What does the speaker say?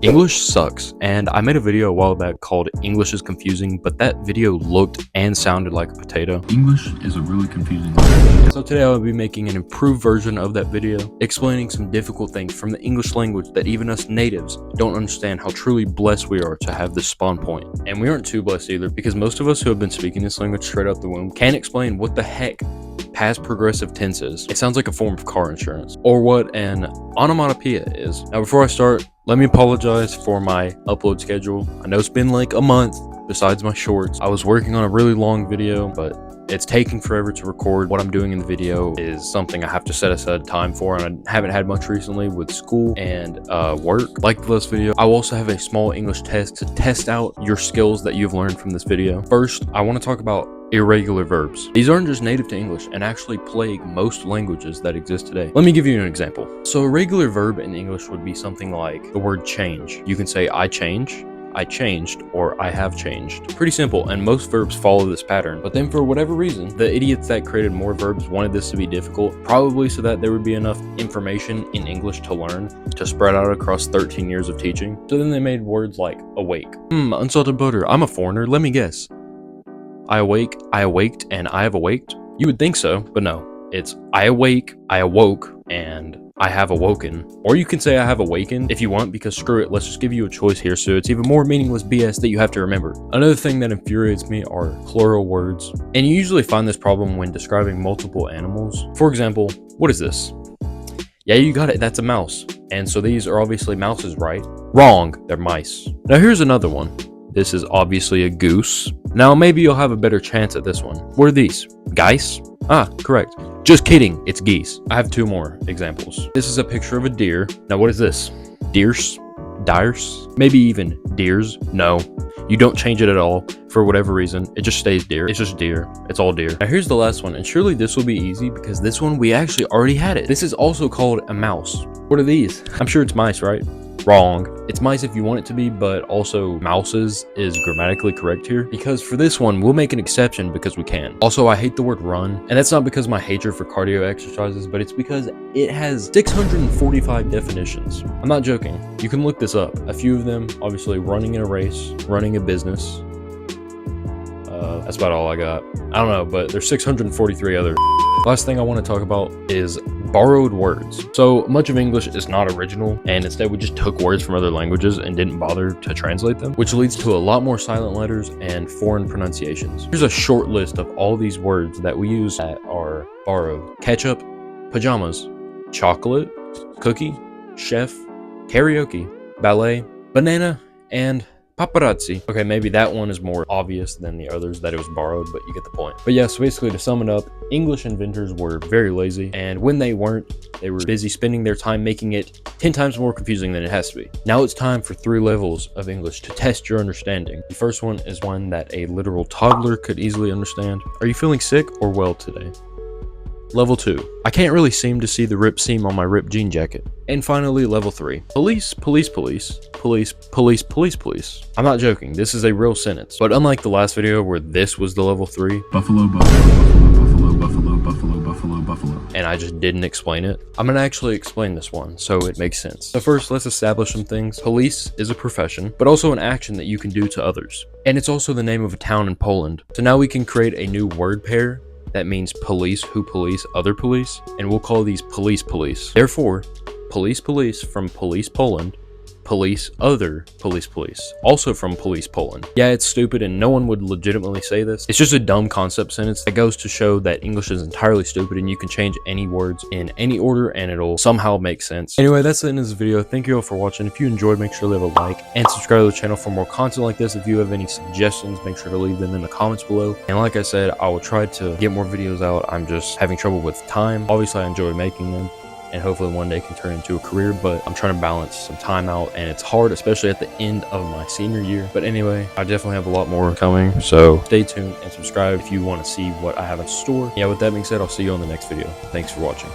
English sucks, and I made a video a while back called English is confusing, but that video looked and sounded like a potato. English is a really confusing language. So today I will be making an improved version of that video, explaining some difficult things from the English language that even us natives don't understand how truly blessed we are to have this spawn point. And we aren't too blessed either, because most of us who have been speaking this language straight out the womb can't explain what the heck past progressive tense is. It sounds like a form of car insurance, or what an onomatopoeia is. Now before I start, let me apologize for my upload schedule. I know it's been like a month besides my shorts. I was working on a really long video, but it's taking forever to record. What I'm doing in the video is something I have to set aside time for, and I haven't had much recently with school and work. Like the last video, I will also have a small English test to test out your skills that you've learned from this video. First, I want to talk about irregular verbs. These aren't just native to English and actually plague most languages that exist today. Let me give you an example. So a regular verb in English would be something like the word change. You can say I change, I changed, or I have changed. Pretty simple, and most verbs follow this pattern. But then for whatever reason, the idiots that created more verbs wanted this to be difficult, probably so that there would be enough information in English to learn to spread out across 13 years of teaching. So then they made words like awake. Unsalted butter, I'm a foreigner, let me guess. I awake, I awaked, and I have awaked? You would think so, but no. It's I awake, I awoke, and I have awoken. Or you can say I have awakened if you want, because screw it, let's just give you a choice here so it's even more meaningless BS that you have to remember. Another thing that infuriates me are plural words. And you usually find this problem when describing multiple animals. For example, what is this? Yeah, you got it, that's a mouse. And so these are obviously mouses, right? Wrong, they're mice. Now here's another one. This is obviously a goose. Now maybe you'll have a better chance at this one. What are these? Geese? Ah, correct. Just kidding, it's geese. I have two more examples. This is a picture of a deer. Now what is this? Deers? Dyers? Maybe even deers? No, you don't change it at all for whatever reason. It just stays deer. It's just deer. It's all deer. Now here's the last one, and surely this will be easy because this one we actually already had it. This is also called a mouse. What are these? I'm sure it's mice, right? Wrong. It's mice if you want it to be, but also mouses is grammatically correct here, because for this one we'll make an exception because we can. Also, I hate the word run, and that's not because of my hatred for cardio exercises, but it's because it has 645 definitions. I'm not joking. You can look this up. A few of them, obviously running in a race, running a business. That's about all I got. I don't know, but there's 643 other. Last thing I want to talk about is borrowed words. So much of English is not original, and instead we just took words from other languages and didn't bother to translate them, which leads to a lot more silent letters and foreign pronunciations. Here's a short list of all these words that we use that are borrowed. Ketchup, pajamas, chocolate, cookie, chef, karaoke, ballet, banana, and paparazzi. Okay, maybe that one is more obvious than the others that it was borrowed, but you get the point. But yeah, so basically to sum it up, English inventors were very lazy, and when they weren't, they were busy spending their time making it 10 times more confusing than it has to be. Now it's time for 3 levels of English to test your understanding. The first one is one that a literal toddler could easily understand. Are you feeling sick or well today? Level 2. I can't really seem to see the ripped seam on my ripped jean jacket. And finally, level 3. Police, police, police, police, police, police, police. I'm not joking, this is a real sentence. But unlike the last video where this was the level 3, Buffalo, buffalo, buffalo, buffalo, buffalo, buffalo, buffalo. and I just didn't explain it, I'm gonna actually explain this one so it makes sense. So first, let's establish some things. Police is a profession, but also an action that you can do to others. And it's also the name of a town in Poland. So now we can create a new word pair that means police who police other police, and we'll call these police police. Therefore, police police from police Poland, police other police police, also from police Poland. Yeah, it's stupid and no one would legitimately say this. It's just a dumb concept sentence that goes to show that English is entirely stupid and you can change any words in any order and it'll somehow make sense. Anyway, that's the end of this video. Thank you all for watching. If you enjoyed, make sure to leave a like and subscribe to the channel for more content like this. If you have any suggestions, make sure to leave them in the comments below. And like I said, I will try to get more videos out. I'm just having trouble with time. Obviously, I enjoy making them, and hopefully one day can turn into a career, but I'm trying to balance some time out, and it's hard, especially at the end of my senior year. But anyway, I definitely have a lot more coming, so stay tuned and subscribe if you want to see what I have in store. Yeah, with that being said, I'll see you on the next video. Thanks for watching.